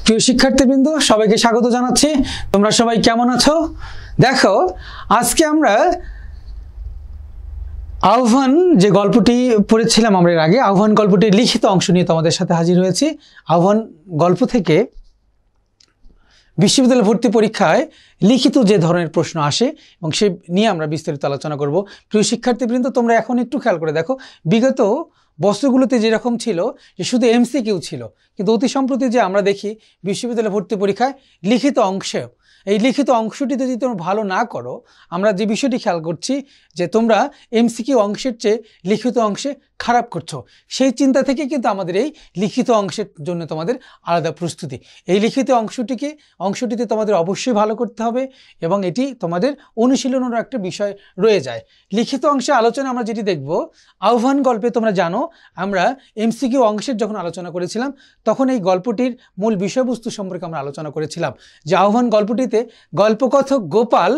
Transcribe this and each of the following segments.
প্রিয় শিক্ষার্থীবৃন্দ সবাইকে স্বাগত জানাচ্ছি। তোমরা সবাই কেমন আছো? দেখো, আজকে আমরা আহ্বান যে গল্পটি পড়েছিলাম আমরা এর আগে, আহ্বান গল্পটির লিখিত অংশ নিয়ে তোমাদের সাথে হাজির হয়েছি। আহ্বান গল্প থেকে বিশ্ববিদ্যালয় ভর্তি পরীক্ষায় লিখিত যে ধরনের প্রশ্ন আসে এবং সে নিয়ে আমরা বিস্তারিত আলোচনা করব। প্রিয় শিক্ষার্থীবৃন্দ, তোমরা এখন একটু খেয়াল করে দেখো, বিগত বছরগুলোতে যেরকম ছিল যে শুধু এমসিকিউ ছিল, কিন্তু অতি সম্প্রতি যে আমরা দেখি বিশ্ববিদ্যালয় ভর্তি পরীক্ষায় লিখিত অংশে, এই লিখিত অংশটিতে যদি তোমরা ভালো না করো, আমরা যে বিষয়টি খেয়াল করছি যে তোমরা এমসিকিউ অংশের চেয়ে লিখিত অংশে খারাপ করছো। সেই চিন্তা থেকে কিন্তু আমাদের এই লিখিত অংশের জন্য তোমাদের আলাদা প্রস্তুতি। এই লিখিত অংশটিতে তোমাদের অবশ্যই ভালো করতে হবে এবং এটি তোমাদের অনুশীলনেরও একটা বিষয় রয়ে যায়। লিখিত অংশে আলোচনা আমরা যেটি দেখব, আহ্বান গল্পে তোমরা জানো আমরা এমসিকিউ অংশের যখন আলোচনা করেছিলাম তখন এই গল্পটির মূল বিষয়বস্তু সম্পর্কে আমরা আলোচনা করেছিলাম যে আহ্বান গল্পটিতে গল্পকথক গোপাল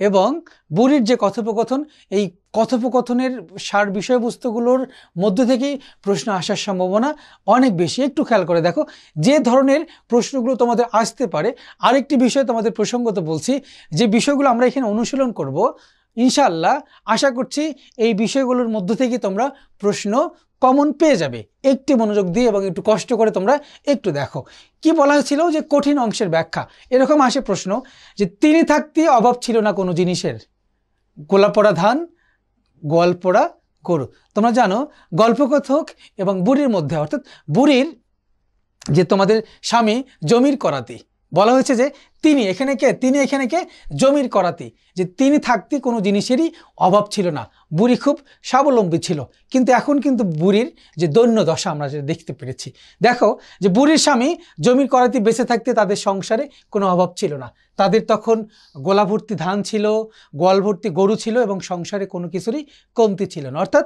এবং বুড়ির যে কথোপকথন, এই কথোপকথনের সার বিষয়বস্তুগুলোর মধ্য থেকেই প্রশ্ন আসার সম্ভাবনা অনেক বেশি। একটু খেয়াল করে দেখো যে ধরনের প্রশ্নগুলো তোমাদের আসতে পারে। আরেকটি বিষয় তোমাদের প্রসঙ্গত বলছি, যে বিষয়গুলো আমরা এখানে অনুশীলন করব, ইনশাআল্লাহ আশা করছি এই বিষয়গুলোর মধ্য থেকে তোমরা প্রশ্ন কমন পেয়ে যাবে। একটি মনোযোগ দিয়ে এবং একটু কষ্ট করে তোমরা একটু দেখো কি বলা হয়েছিল, যে কঠিন অংশের ব্যাখ্যা। এরকম আসে প্রশ্ন যে তিনি থাকতে অভাব ছিল না কোনো জিনিসের, গোলা পড়া ধান, গোয়াল পড়া গরু। তোমরা জানো গল্পকথক এবং বুড়ির মধ্যে, অর্থাৎ বুড়ির যে তোমাদের স্বামী জমির করাতি, বলা হয়েছে যে তিনি এখানে কে জমির করাতি, যে তিনি থাকতে কোনো জিনিসেরই অভাব ছিল না, বুড়ি খুব স্বাবলম্বী ছিল। কিন্তু এখন কিন্তু বুড়ির যে দৈন্য দশা আমরা যেটা দেখতে পেরেছি, দেখো যে বুড়ির স্বামী জমির করাতি বেঁচে থাকতে তাদের সংসারে কোনো অভাব ছিল না। তাদের তখন গোলা ভর্তি ধান ছিল, গোয়াল ভর্তি গরু ছিল এবং সংসারে কোনো কিছুরই কমতি ছিল না। অর্থাৎ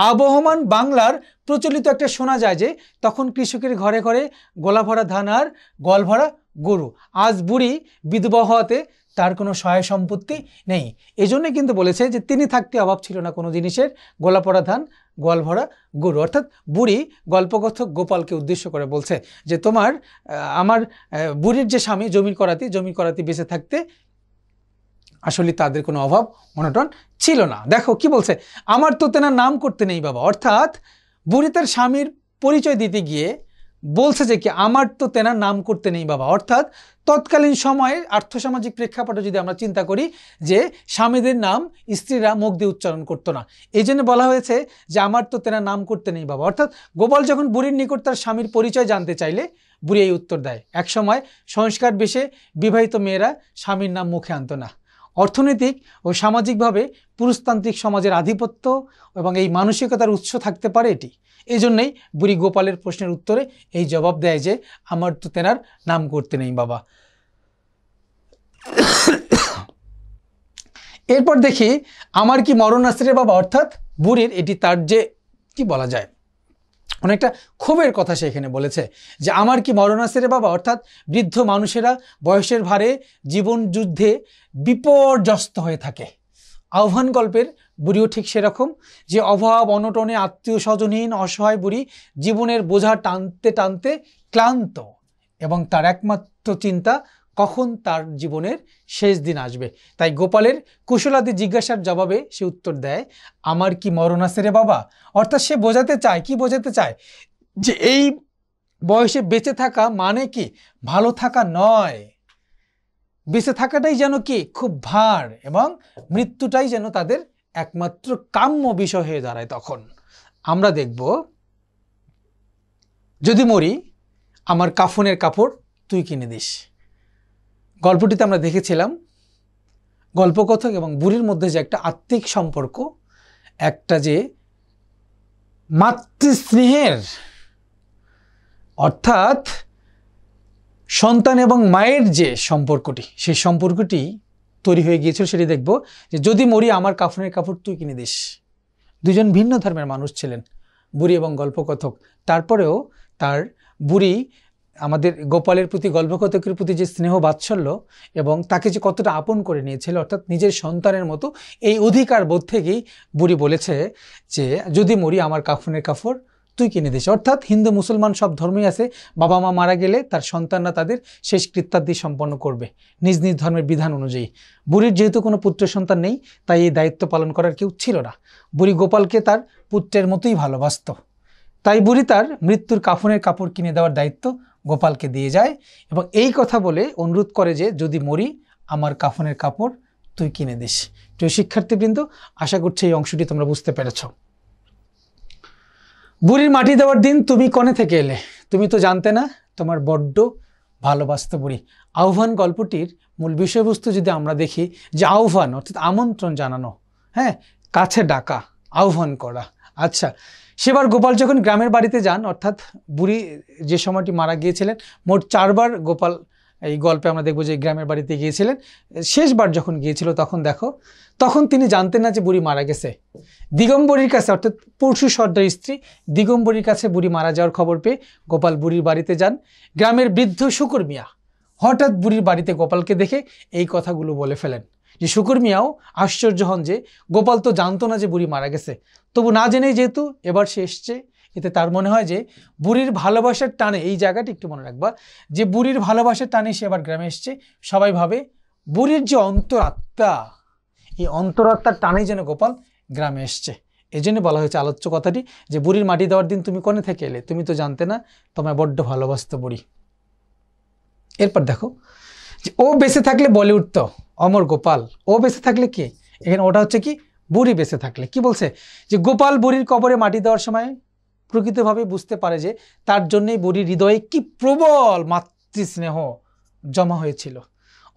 আবহমান বাংলার প্রচলিত একটা শোনা যায় যে তখন কৃষকের ঘরে ঘরে গোলা ভরা ধান আর গোয়াল ভরা গরু। আজ বুড়ি বিধবা হওয়াতে তার কোনো সহায় সম্পত্তি নেই, এজন্য কিন্তু বলেছে যে তিনি থাকতে অভাব ছিল না কোনো জিনিসের, গোলা পড়া ধান, গোয়াল ভরা গরু। অর্থাৎ বুড়ি গল্পকথক গোপালকে উদ্দেশ্য করে বলছে যে আমার বুড়ির যে স্বামী জমির করাতি বেঁচে থাকতে আসলে তাদের কোনো অভাব অনটন ছিল না। দেখো কি বলছে, আমার তো তেনার নাম করতে নেই বাবা। অর্থাৎ বুড়ি তার স্বামীর পরিচয় দিতে গিয়ে বলছে যে কি আমার তো তেনার নাম করতে নেই বাবা। অর্থাৎ তৎকালীন সময়ে আর্থসামাজিক প্রেক্ষাপটে যদি আমরা চিন্তা করি যে স্বামীদের নাম স্ত্রীরা মুখ দিয়ে উচ্চারণ করতো না, এই জন্য বলা হয়েছে যে আমার তো তেনার নাম করতে নেই বাবা। অর্থাৎ গোপাল যখন বুড়ির নিকট তার স্বামীর পরিচয় জানতে চাইলে বুড়ি এই উত্তর দেয়, একসময় সংস্কার বেশে বিবাহিত মেয়েরা স্বামীর নাম মুখে আনতো না। অর্থনৈতিক ও সামাজিকভাবে পুরুষতান্ত্রিক সমাজের আধিপত্য এবং এই মানসিকতার উৎস থাকতে পারে এটি। এই জন্যই বুড়ি গোপালের প্রশ্নের উত্তরে এই জবাব দেয় যে আমার তো তেনার নাম করতে নেই বাবা। এরপর দেখি আমার কি মরণ আছে রে বাবা। অর্থাৎ বুড়ির এটি তার যে কি বলা যায় অনেকটা ক্ষোভের কথা সে এখানে বলেছে যে আমার কি মরণ আছে রে বাবা। অর্থাৎ বৃদ্ধ মানুষেরা বয়সের ভারে জীবন যুদ্ধে বিপর্যস্ত হয়ে থাকে। আহ্বান গল্পের বুড়িও ঠিক সেরকম, যে অভাব অনটনে আত্মীয় স্বজনহীন অসহায় বুড়ি জীবনের বোঝা টানতে টানতে ক্লান্ত এবং তার একমাত্র চিন্তা কখন তার জীবনের শেষ দিন আসবে। তাই গোপালের কুশলাদি জিজ্ঞাসার জবাবে সে উত্তর দেয় আমার কি মরণ আছে রে বাবা। অর্থাৎ সে বোঝাতে চায় যে এই বয়সে বেঁচে থাকা মানে কি ভালো থাকা নয়, বেঁচে থাকাটাই যেন কি খুব ভার এবং মৃত্যুটাই যেন তাদের একমাত্র কাম্য বিষয় হয়ে দাঁড়ায়। তখন আমরা দেখব যদি মরি আমার কাফনের কাপড় তুই কিনে দিস। গল্পটিতে আমরা দেখেছিলাম গল্পকথক এবং বুড়ির মধ্যে যে একটা আত্মিক সম্পর্ক, একটা যে মাতৃস্নেহের, অর্থাৎ সন্তান এবং মায়ের যে সম্পর্কটি, সেই সম্পর্কটি তৈরি হয়ে গিয়েছিল। সেটি দেখব যে যদি মরি আমার কাফনের কাপড় তুই কিনে দিস। দুজন ভিন্ন ধর্মের মানুষ ছিলেন বুড়ি এবং গল্পকথক, তারপরেও তার বুড়ি আমাদের গোপালের প্রতি গল্পকথকের প্রতি যে স্নেহ বাৎসল্য এবং তাকে যে কতটা আপন করে নিয়েছিল, অর্থাৎ নিজের সন্তানের মতো, এই অধিকার বোধ থেকেই বুড়ি বলেছে যে যদি মরি আমার কাফনের কাপড় তুই কিনে দিস। অর্থাৎ হিন্দু মুসলমান সব ধর্মই আছে, বাবা মা মারা গেলে তার সন্তানরা তাদের শেষ কৃত্যাদি সম্পন্ন করবে নিজ নিজ ধর্মের বিধান অনুযায়ী। বুড়ির যেহেতু কোনো পুত্র সন্তান নেই, তাই এই দায়িত্ব পালন করার কেউ ছিল না। বুড়ি গোপালকে তার পুত্রের মতোই ভালোবাসত, তাই বুড়ি তার মৃত্যুর কাফনের কাপড় কিনে দেওয়ার দায়িত্ব গোপালকে দিয়ে যায় এবং এই কথা বলে অনুরোধ করে যে যদি মরি আমার কাফনের কাপড় তুই কিনে দিস। প্রিয় শিক্ষার্থীবৃন্দ, আশা করছি এই অংশটি তোমরা বুঝতে পেরেছ। বুড়ির মাটি দেওয়ার দিন তুমি কনে থেকে এলে, তুমি তো জানতে না তোমার বড্ড ভালোবাসত বুড়ি। আহ্বান গল্পটির মূল বিষয়বস্তু যদি আমরা দেখি, যে আহ্বান অর্থাৎ আমন্ত্রণ জানানো, হ্যাঁ, কাছে ডাকা, আহ্বান করা। আচ্ছা, সেবার গোপাল যখন গ্রামের বাড়িতে যান, অর্থাৎ বুড়ি যে সময়টি মারা গিয়েছিলেন, মোট 4 বার গোপাল এই গল্পে আমরা দেখব যে গ্রামের বাড়িতে গিয়েছিলেন। শেষবার যখন গিয়েছিল তখন তিনি জানতেন না যে বুড়ি মারা গেছে। দিগম্বরীর কাছে, অর্থাৎ পরশু সর্দার স্ত্রী দিগম্বরীর কাছে বুড়ি মারা যাওয়ার খবর পেয়ে গোপাল বুড়ির বাড়িতে যান। গ্রামের বৃদ্ধ শুকুর মিয়া হঠাৎ বুড়ির বাড়িতে গোপালকে দেখে এই কথাগুলো বলে ফেলেন, যে শুকুর মিয়াও আশ্চর্য হন যে গোপাল তো জানতো না যে বুড়ি মারা গেছে, তবু না জেনেই যেহেতু এবার সে এসছে, এতে তার মনে হয় যে বুড়ির ভালোবাসার টানে, এই জায়গাটি একটু মনে রাখবা, যে বুড়ির ভালোবাসার টানে সে এবার গ্রামে এসছে। সবাই ভাবে বুড়ির যে অন্তরাত্মা, এই অন্তরাত্মার টানেই যেন গোপাল গ্রামে এসছে। এই জন্য বলা হয়েছে আলোচ্য কথাটি, যে বুড়ির মাটি দেওয়ার দিন তুমি কোনে থেকে এলে, তুমি তো জানতে না তোমায় বড্ড ভালোবাসত বুড়ি। এরপর দেখো যে ও বেঁচে থাকলে বলে উঠত অমর গোপাল। ও বেঁচে থাকলে কি, এখানে ওটা হচ্ছে কি বুড়ি বেঁচে থাকলে। কি বলছে, যে গোপাল বুড়ির কবরে মাটি দেওয়ার সময় প্রকৃতভাবে বুঝতে পারে যে তার জন্যই বুড়ির হৃদয়ে কি প্রবল মাতৃস্নেহ জমা হয়েছিল।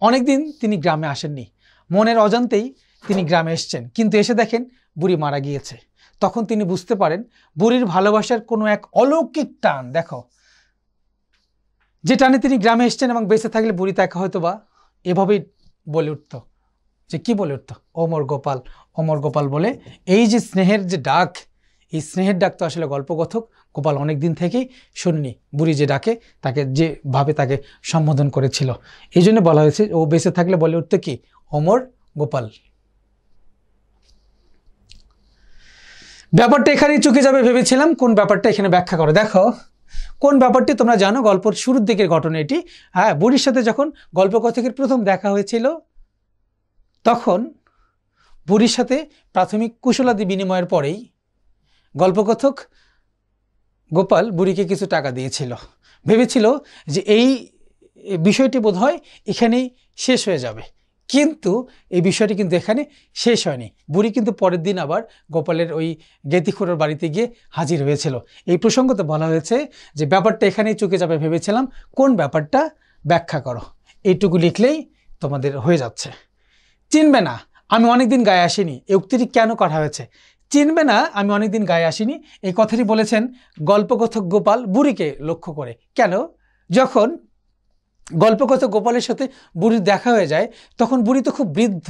অনেকদিন তিনি গ্রামে আসেননি, মনের অজান্তেই তিনি গ্রামে এসছেন, কিন্তু এসে দেখেন বুড়ি মারা গিয়েছে। তখন তিনি বুঝতে পারেন বুড়ির ভালোবাসার কোনো এক অলৌকিক টান, দেখো, যে টানে তিনি গ্রামে এসছেন এবং বেঁচে থাকলে বুড়ি তাকে হয়তো বা এভাবেই বলে উঠত, যে কি বলে উঠত, অমর গোপাল, অমর গোপাল বলে। এই যে স্নেহের যে ডাক, এই স্নেহের ডাক তো আসলে গল্পকথক গোপাল অনেক দিন থেকেই শুননি। বুড়ি যে ডাকে তাকে যেভাবে তাকে সম্বোধন করেছিল, এই জন্য বলা হয়েছে ও বেঁচে থাকলে বলে উঠতে কি অমর গোপাল। ব্যাপারটা এখানেই চুকে যাবে ভেবেছিলাম, কোন ব্যাপারটা এখানে ব্যাখ্যা করো। দেখো কোন ব্যাপারটি তোমরা জানো, গল্পের শুরুর দিকের ঘটনা এটি। হ্যাঁ, বুড়ির সাথে যখন গল্পকথকের প্রথম দেখা হয়েছিল, তখন বুড়ির সাথে প্রাথমিক কুশলাদি বিনিময়ের পরেই গল্পকথক গোপাল বুড়িকে কিছু টাকা দিয়েছিল। ভেবেছিল যে এই বিষয়টি বোধহয় এখানেই শেষ হয়ে যাবে, কিন্তু এই বিষয়টি কিন্তু এখানে শেষ হয়নি। বুড়ি কিন্তু পরের দিন আবার গোপালের ওই গেতিখোরের বাড়িতে গিয়ে হাজির হয়েছিল। এই প্রসঙ্গতে বলা হয়েছে যে ব্যাপারটা এখানেই চুকে যাবে ভেবেছিলাম, কোন ব্যাপারটা ব্যাখ্যা করো। এইটুকু লিখলেই তোমাদের হয়ে যাচ্ছে। চিনবে না আমি অনেকদিন গায়ে আসিনি, এই উক্তিটি কেন করা হয়েছে? চিনবে না আমি অনেকদিন গায়ে আসিনি, এই কথাটি বলেছেন গল্পকথক গোপাল বুড়িকে লক্ষ্য করে। কেন? যখন গল্পকথক গোপালের সাথে বুড়ির দেখা হয়ে যায়, তখন বুড়ি তো খুব বৃদ্ধ,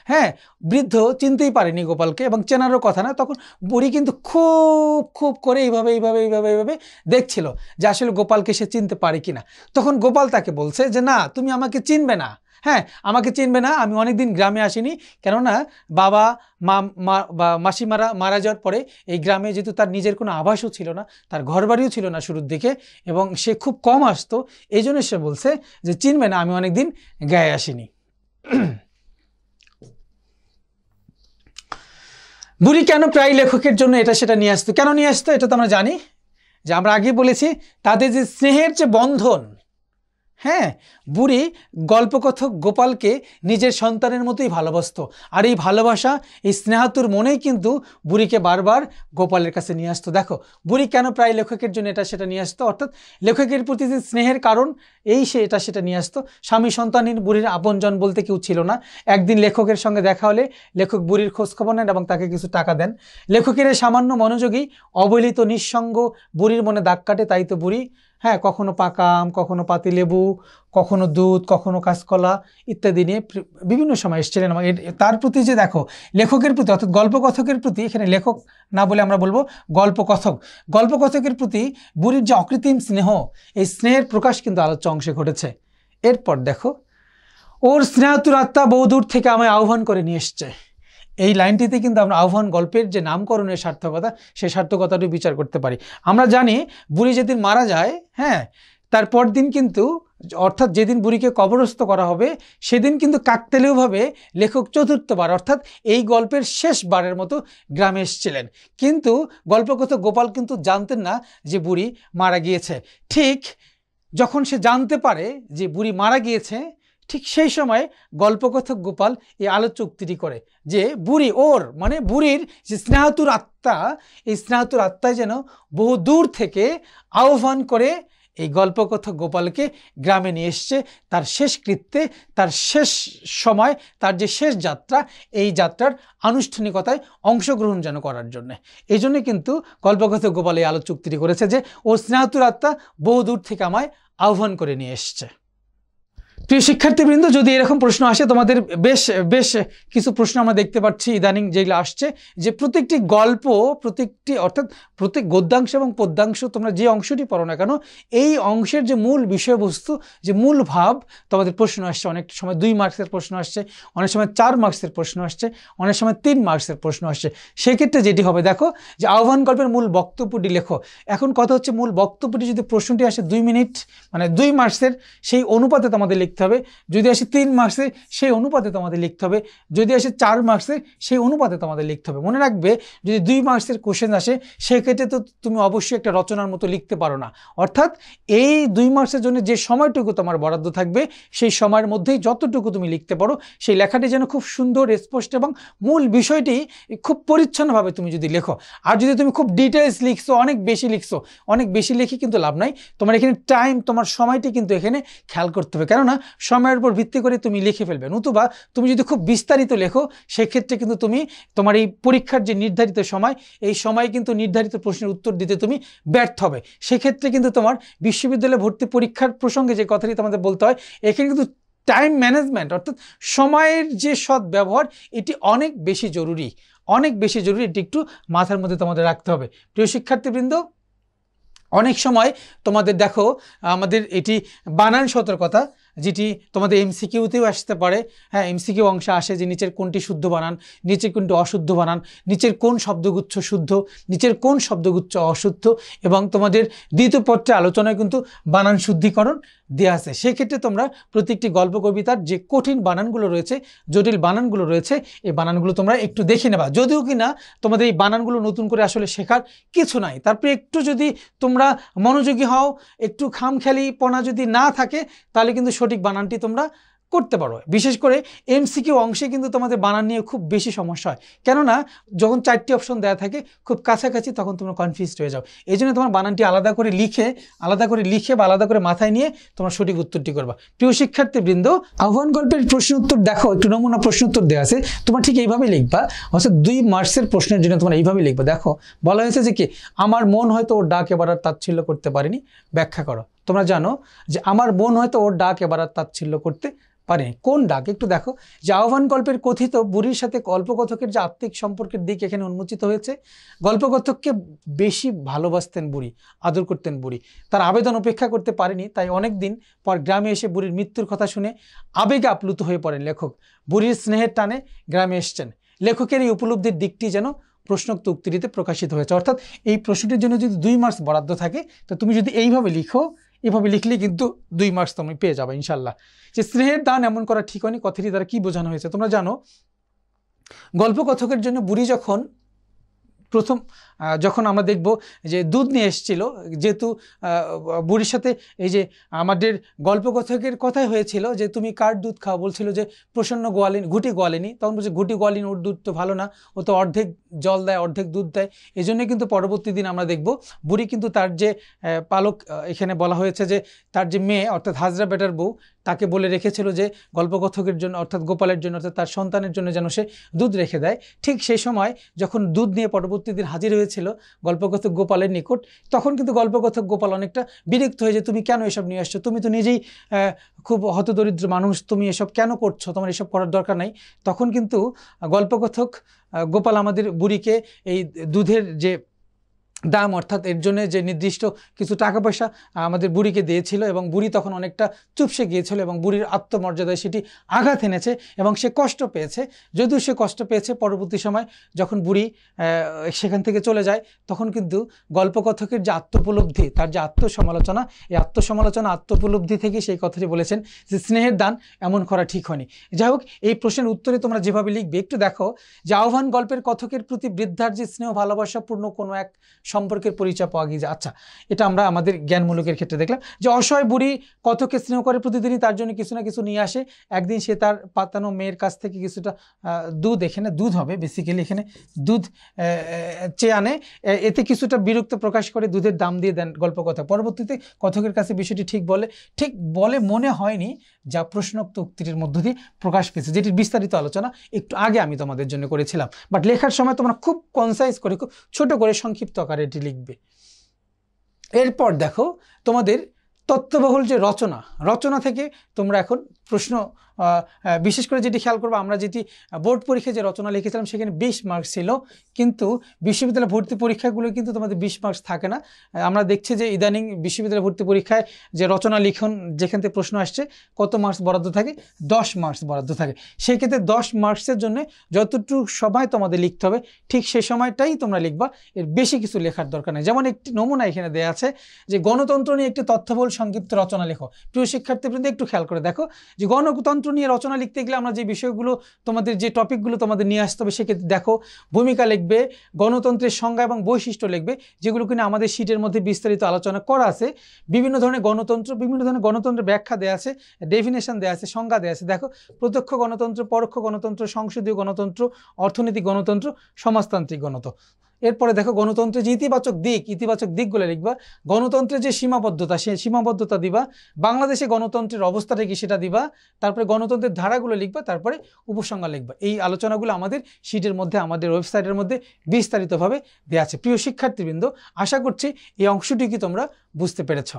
হ্যাঁ, বৃদ্ধ, চিনতেই পারেনি গোপালকে এবং চেনারও কথা না। তখন বুড়ি কিন্তু খুব খুব করে এইভাবে দেখছিল যে আসলে গোপালকে সে চিনতে পারে কিনা। তখন গোপাল তাকে বলছে যে না, তুমি আমাকে চিনবে না, হ্যাঁ, আমাকে চিনবে না, আমি অনেকদিন গ্রামে আসিনি। কেননা বাবা বা মাসিমারা মারা যাওয়ার পরে এই গ্রামে যেহেতু তার নিজের কোনো আবাসও ছিল না, তার ঘরবাড়িও ছিল না শুরুর দিকে, এবং সে খুব কম আসতো, এই জন্য সে বলছে যে চিনবে না, আমি অনেকদিন গায়ে আসিনি। বুড়ি কেন প্রায় লেখকের জন্য এটা সেটা নিয়ে আসতো? কেন নিয়ে আসতো এটা তো আমরা জানি, যে আমরা আগে বলেছি তাদের যে স্নেহের যে বন্ধন, হ্যাঁ, বুড়ি গল্পকথক গোপালকে নিজের সন্তানের মতোই ভালোবাসতো। আর এই ভালোবাসা, এই স্নেহাতুর মনেই কিন্তু বুড়িকে বারবার গোপালের কাছে নিয়ে আসতো। দেখো বুড়ি কেন প্রায় লেখকের জন্য এটা সেটা নিয়ে আসতো, অর্থাৎ লেখকের প্রতি যে স্নেহের কারণ, এই সে এটা সেটা নিয়ে আসতো। স্বামী সন্তানহীন বুড়ির আপনজন বলতে কেউ ছিল না। একদিন লেখকের সঙ্গে দেখা হলে লেখক বুড়ির খোঁজখবর নেন এবং তাকে কিছু টাকা দেন। লেখকের সামান্য মনোযোগী অবহেলিত নিঃসঙ্গ বুড়ির মনে দাগ কাটে। তাই তো বুড়ি, হ্যাঁ, কখনো পাকা আম, কখনো পাতিলেবু, কখনো দুধ, কখনো কাঁচকলা ইত্যাদি নিয়ে বিভিন্ন সময় এসেছিলেন। এবং তার প্রতি যে দেখো লেখকের প্রতি, অর্থাৎ গল্পকথকের প্রতি, এখানে লেখক না বলে আমরা বলবো গল্পকথক, গল্পকথকের প্রতি বুড়ির যে অকৃত্রিম স্নেহ, এই স্নেহের প্রকাশ কিন্তু আলোচ্য অংশে ঘটেছে। এরপর দেখো, ওর স্নেহাতুর আত্মা বহুদূর থেকে আমায় আহ্বান করে নিয়ে এসছে। এই লাইনটিতে কিন্তু আমরা আহ্বান গল্পের যে নামকরণের সার্থকতা সেই সার্থকতাটি বিচার করতে পারি। আমরা জানি বুড়ি যেদিন মারা যায়, হ্যাঁ, তারপর দিন কিন্তু অর্থাৎ যেদিন বুড়িকে কবরস্থ করা হবে সেদিন কিন্তু কাকতালীয়ভাবে লেখক চতুর্থবার অর্থাৎ এই গল্পের শেষবারের মতো গ্রামে এসেছিলেন। কিন্তু গল্পকথক গোপাল কিন্তু জানতেন না যে বুড়ি মারা গিয়েছে। ঠিক যখন সে জানতে পারে যে বুড়ি মারা গিয়েছে, ঠিক সেই সময় গল্পকথক গোপাল এই আলোচ্য উক্তিটি করে যে বুড়ি ওর মানে বুড়ির যে স্নেহাতুর আত্মা, এই স্নেহাতুর আত্মায় যেন বহু দূর থেকে আহ্বান করে এই গল্পকথক গোপালকে গ্রামে নিয়ে এসছে তার শেষ কৃত্যে, তার শেষ সময়, তার যে শেষ যাত্রা, এই যাত্রার আনুষ্ঠানিকতায় অংশগ্রহণ যেন করার জন্যে। এই জন্য কিন্তু গল্পকথক গোপাল এই আলোচ্য উক্তিটি করেছে যে ওর স্নেহাতুর আত্মা বহু দূর থেকে আমায় আহ্বান করে নিয়ে এসছে। প্রিয় শিক্ষার্থীবৃন্দ, যদি এরকম প্রশ্ন আসে, তোমাদের বেশ বেশ কিছু প্রশ্ন আমরা দেখতে পাচ্ছি ইদানিং যেগুলো আসছে, যে প্রত্যেকটি গল্প, প্রত্যেকটি অর্থাৎ প্রত্যেক গদ্যাংশ এবং পদ্যাংশ তোমরা যে অংশটি পড়ো না কেন, এই অংশের যে মূল বিষয়বস্তু, যে মূল ভাব, তোমাদের প্রশ্ন আসছে। অনেক সময় 2 মার্কসের প্রশ্ন আসছে, অনেক সময় 4 মার্কসের প্রশ্ন আসছে, অনেক সময় 3 মার্কসের প্রশ্ন আসছে। সেক্ষেত্রে যেটি হবে, দেখো যে আহ্বান গল্পের মূল বক্তব্যটি লেখো। এখন কথা হচ্ছে মূল বক্তব্যটি যদি প্রশ্নটি আসে 2 মিনিট মানে 2 মার্কসের, সেই অনুপাতে তোমাদের লিখতে হবে। যদি আসে 3 মার্কসে সেই অনুপাতে তোমাদের লিখতে হবে। যদি আসে 4 মার্কসে সেই অনুপাতে তোমাদের লিখতে হবে। মনে রাখবে, যদি 2 মার্কসের কোশ্চেন আসে সেক্ষেত্রে তো তুমি অবশ্যই একটা রচনার মতো লিখতে পারো না। অর্থাৎ এই 2 মার্কসের জন্য যে সময়টুকু তোমার বরাদ্দ থাকবে সেই সময়ের মধ্যেই যতটুকু তুমি লিখতে পারো, সেই লেখাটি যেন খুব সুন্দর, স্পষ্ট এবং মূল বিষয়টি খুব পরিচ্ছন্নভাবে তুমি যদি লেখো। আর যদি তুমি খুব ডিটেলস লিখছো, অনেক বেশি লিখে কিন্তু লাভ নাই। তোমার এখানে টাইম, তোমার সময়টি কিন্তু এখানে খেয়াল করতে হবে, কেননা সময়ের উপর ভিত্তি করে তুমি লিখে ফেলবে। নতুবা তুমি যদি খুব বিস্তারিত লেখো সেক্ষেত্রে কিন্তু তুমি তোমার এই পরীক্ষার যে নির্ধারিত সময়, এই সময় কিন্তু নির্ধারিত প্রশ্নের উত্তর দিতে তুমি ব্যর্থ হবে। সেক্ষেত্রে কিন্তু তোমার বিশ্ববিদ্যালয়ে ভর্তি পরীক্ষার প্রসঙ্গে যে কথাটি তোমাদের বলতে হয়, এখানে কিন্তু টাইম ম্যানেজমেন্ট অর্থাৎ সময়ের যে সৎ ব্যবহার, এটি অনেক বেশি জরুরি। এটি একটু মাথার মধ্যে তোমাদের রাখতে হবে। প্রিয় শিক্ষার্থীবৃন্দ, অনেক সময় তোমাদের দেখো আমাদের এটি বানান সতর্কতা, যেটি তোমাদের এমসিকিউতেও আসতে পারে। হ্যাঁ, এমসিকিউ অংশে আসে যে নিচের কোনটি শুদ্ধ বানান, নিচের কোনটি অশুদ্ধ বানান, নিচের কোন শব্দগুচ্ছ শুদ্ধ, নিচের কোন শব্দগুচ্ছ অশুদ্ধ, এবং তোমাদের দ্বিতীয় পত্রে আলোচনায় কিন্তু বানান শুদ্ধিকরণ দেওয়া আছে। সেক্ষেত্রে তোমরা প্রত্যেকটি গল্প কবিতার যে কঠিন বানানগুলো রয়েছে, জটিল বানানগুলো রয়েছে, এই বানানগুলো তোমরা একটু দেখে নেবা। যদিও কিনা তোমাদের এই বানানগুলো নতুন করে আসলে শেখার কিছু নাই, তারপরে একটু যদি তোমরা মনোযোগী হও, একটু খামখেয়ালিপনা যদি না থাকে, তাহলে কিন্তু সঠিক বানানটি তোমরা করতে পারো। বিশেষ করে এমসিকিউ অংশে কিন্তু তোমাদের বানান নিয়ে খুব বেশি সমস্যা হয়, কেননা যখন 4টি অপশন দেওয়া থাকে খুব কাছাকাছি, তখন তোমরা কনফিউজড হয়ে যাও। এই জন্য তোমার বানানটি আলাদা করে লিখে বা আলাদা করে মাথায় নিয়ে তোমরা সঠিক উত্তরটি করবা। প্রিয় শিক্ষার্থীবৃন্দ, আহ্বান গল্পের প্রশ্ন উত্তর দেখো, একটু নমুনা প্রশ্ন উত্তর দেওয়া আছে, তোমরা ঠিক এইভাবে লিখবা। অর্থাৎ 2 মার্কসের প্রশ্নের জন্য তোমরা এইভাবে লিখবা। দেখো বলা হয়েছে যে কি, আমার মন হয়তো ওর ডাক এবার আর তাচ্ছিল্য করতে পারেনি, ব্যাখ্যা করো। তোমরা জানো যে আমার মন হয়তো ওর ডাক এবার আর তাচ্ছিল্য করতে পারেনি, কোন ডাক? একটু দেখো যে আহ্বান গল্পের কথিত বুড়ির সাথে গল্পকথকের যে আত্মিক সম্পর্কের দিক এখানে উন্মোচিত হয়েছে। গল্পকথককে বেশি ভালোবাসতেন বুড়ি, আদর করতেন বুড়ি, তার আবেদন উপেক্ষা করতে পারেনি, তাই অনেক দিন পর গ্রামে এসে বুড়ির মৃত্যুর কথা শুনে আবেগে আপ্লুত হয়ে পড়েন লেখক। বুড়ির স্নেহের টানে গ্রামে এসছেন। লেখকের এই উপলব্ধির দিকটি যেন প্রশ্নোক্ত উক্তিটিতে প্রকাশিত হয়েছে। অর্থাৎ এই প্রশ্নটির জন্য যদি 2 মার্কস বরাদ্দ থাকে, তো তুমি যদি এইভাবে লিখো, এভাবে লিখলে কিন্তু 2 মার্কস তুমি পেয়ে যাবে ইনশাল্লাহ। যে স্নেহের দান এমন করা ঠিক হয়নি, কথাটি দ্বারা কি বোঝানো হয়েছে? তোমরা জানো গল্পকথকের জন্য বুড়ি যখন আমরা দেখব যে দুধ নিয়ে এসেছিল, যেহেতু বুড়ির সাথে এই যে আমাদের গল্পকথকের কথাই হয়েছিল যে তুমি কার দুধ খাও, বলছিল যে প্রসন্ন ঘুটি গোয়ালিনী, তখন বলছে ঘুটি গোয়ালিনী, ওর দুধ তো ভালো না, ও তো অর্ধেক জল দেয় অর্ধেক দুধ দেয়। এই জন্যই কিন্তু পরবর্তী দিন আমরা দেখব বুড়ি কিন্তু তার যে পালক, এখানে বলা হয়েছে যে তার যে মেয়ে অর্থাৎ হাজরা বেটার বউ, তাকে বলে রেখেছিল যে গল্পকথকের জন্য অর্থাৎ গোপালের জন্য অর্থাৎ তার সন্তানের জন্য যেন সে দুধ রেখে দেয়। ঠিক সেই সময় যখন দুধ নিয়ে পরবর্তী দিন হাজির হয়েছিল গল্পকথক গোপালের নিকট, তখন কিন্তু গল্পকথক গোপাল অনেকটা বিরক্ত হয়ে যে তুমি কেন এসব নিয়ে আসছো, তুমি তো নিজেই খুব হতদরিদ্র মানুষ, তুমি এসব কেন করছো, তোমার এসব করার দরকার নাই। তখন কিন্তু গল্পকথক গোপাল আমাদের বুড়িকে এই দুধের যে দাম, অর্থাৎ এর জন্য যে নির্দিষ্ট কিছু টাকা পয়সা আমাদের বুড়িকে দিয়েছিল এবং বুড়ি তখন অনেকটা চুপসে গিয়েছিল এবং বুড়ির আত্মমর্যাদায় সেটি আঘাত এনেছে এবং সে কষ্ট পেয়েছে। যদিও সে কষ্ট পেয়েছে, পরবর্তী সময় যখন বুড়ি সেখান থেকে চলে যায় তখন কিন্তু গল্পকথকের যে আত্মোপলব্ধি, তার যে আত্মসমালোচনা, এই আত্মসমালোচনা আত্মোপলব্ধি থেকে সেই কথাটি বলেছেন যে স্নেহের দান এমন করা ঠিক হয়নি। যাই হোক, এই প্রশ্নের উত্তরে তোমরা যেভাবে লিখবে একটু দেখো যে আহ্বান গল্পের কথকের প্রতি বৃদ্ধার যে স্নেহ ভালোবাসাপূর্ণ কোনো এক সম্পর্কের পরিচয় পাওয়া গিয়েছে। আচ্ছা, এটা আমরা আমাদের জ্ঞানমূলকের ক্ষেত্রে দেখলাম যে অসহায় বুড়ি কতকে স্নেহ করে, প্রতিদিনই তার জন্য কিছু না কিছু নিয়ে আসে। একদিন সে তার পাতানো মেয়ের কাছ থেকে কিছুটা দুধ, এখানে দুধ হবে বেসিক্যালি, এখানে দুধ চেয়ে আনে, এতে কিছুটা বিরক্ত প্রকাশ করে দুধের দাম দিয়ে দেন গল্পকথা। পরবর্তীতে কথকের কাছে বিষয়টি ঠিক বলে মনে হয়নি, যা প্রশ্নোক্ত উক্তিটির মধ্য দিয়ে প্রকাশ পেয়েছে, যেটির বিস্তারিত আলোচনা একটু আগে আমি তোমাদের জন্য করেছিলাম। বাট লেখার সময় তোমরা খুব কনসাইজ করে, খুব ছোট করে, সংক্ষিপ্ত আকারে এটি লিখবে। এরপর দেখো তোমাদের তত্ত্ববহুল যে রচনা থেকে তোমরা এখন প্রশ্ন, বিশেষ করে যেটি খেয়াল করবো, আমরা যেটি বোর্ড পরীক্ষায় যে রচনা লিখেছিলাম সেখানে 20 মার্কস ছিল, কিন্তু বিশ্ববিদ্যালয় ভর্তি পরীক্ষাগুলো কিন্তু তোমাদের 20 মার্কস থাকে না। আমরা দেখছি যে ইদানিং বিশ্ববিদ্যালয় ভর্তি পরীক্ষায় যে রচনা লিখন, যেখান থেকে প্রশ্ন আসছে, কত মার্কস বরাদ্দ থাকে? 10 মার্কস বরাদ্দ থাকে। সেই ক্ষেত্রে 10 মার্কসের জন্য যতটুকু সময় তোমাদের লিখতে হবে ঠিক সেই সময়টাই তোমরা লিখবা, এর বেশি কিছু লেখার দরকার নেই। যেমন একটি নমুনা এখানে দেওয়া আছে যে গণতন্ত্র নিয়ে একটি তথ্যবহুল সংক্ষিপ্ত রচনা লেখো। প্রিয় শিক্ষার্থীবৃন্দ, একটু খেয়াল করে দেখো যে গণতন্ত্র নিয়ে রচনা লিখতে গেলে আমরা যে বিষয়গুলো, তোমাদের যে টপিকগুলো তোমাদের নিয়ে আসতে হবে, সেক্ষেত্রে দেখো ভূমিকা লিখবে, গণতন্ত্রের সংজ্ঞা এবং বৈশিষ্ট্য লিখবে, যেগুলো কিনা আমাদের শীটের মধ্যে বিস্তারিত আলোচনা করা আছে। বিভিন্ন ধরনের গণতন্ত্রের ব্যাখ্যা দেওয়া আছে, ডেফিনেশন দেওয়া আছে, সংজ্ঞা দেওয়া আছে। দেখো প্রত্যক্ষ গণতন্ত্র, পরোক্ষ গণতন্ত্র, সংসদীয় গণতন্ত্র, অর্থনৈতিক গণতন্ত্র, সমাজতান্ত্রিক গণতন্ত্র। এরপরে দেখো গণতন্ত্রের যে ইতিবাচক দিকগুলো লিখবা, গণতন্ত্রের যে সীমাবদ্ধতা, সেই সীমাবদ্ধতা দিবা, বাংলাদেশে গণতন্ত্রের অবস্থাটা কি সেটা দিবা, তারপরে গণতন্ত্রের ধারাগুলো লিখবা, তারপরে উপসংজ্ঞা লিখবা। এই আলোচনাগুলো আমাদের শীটের মধ্যে, আমাদের ওয়েবসাইটের মধ্যে বিস্তারিতভাবে দেওয়া আছে। প্রিয় শিক্ষার্থীবৃন্দ, আশা করছি এই অংশটি কি তোমরা বুঝতে পেরেছ।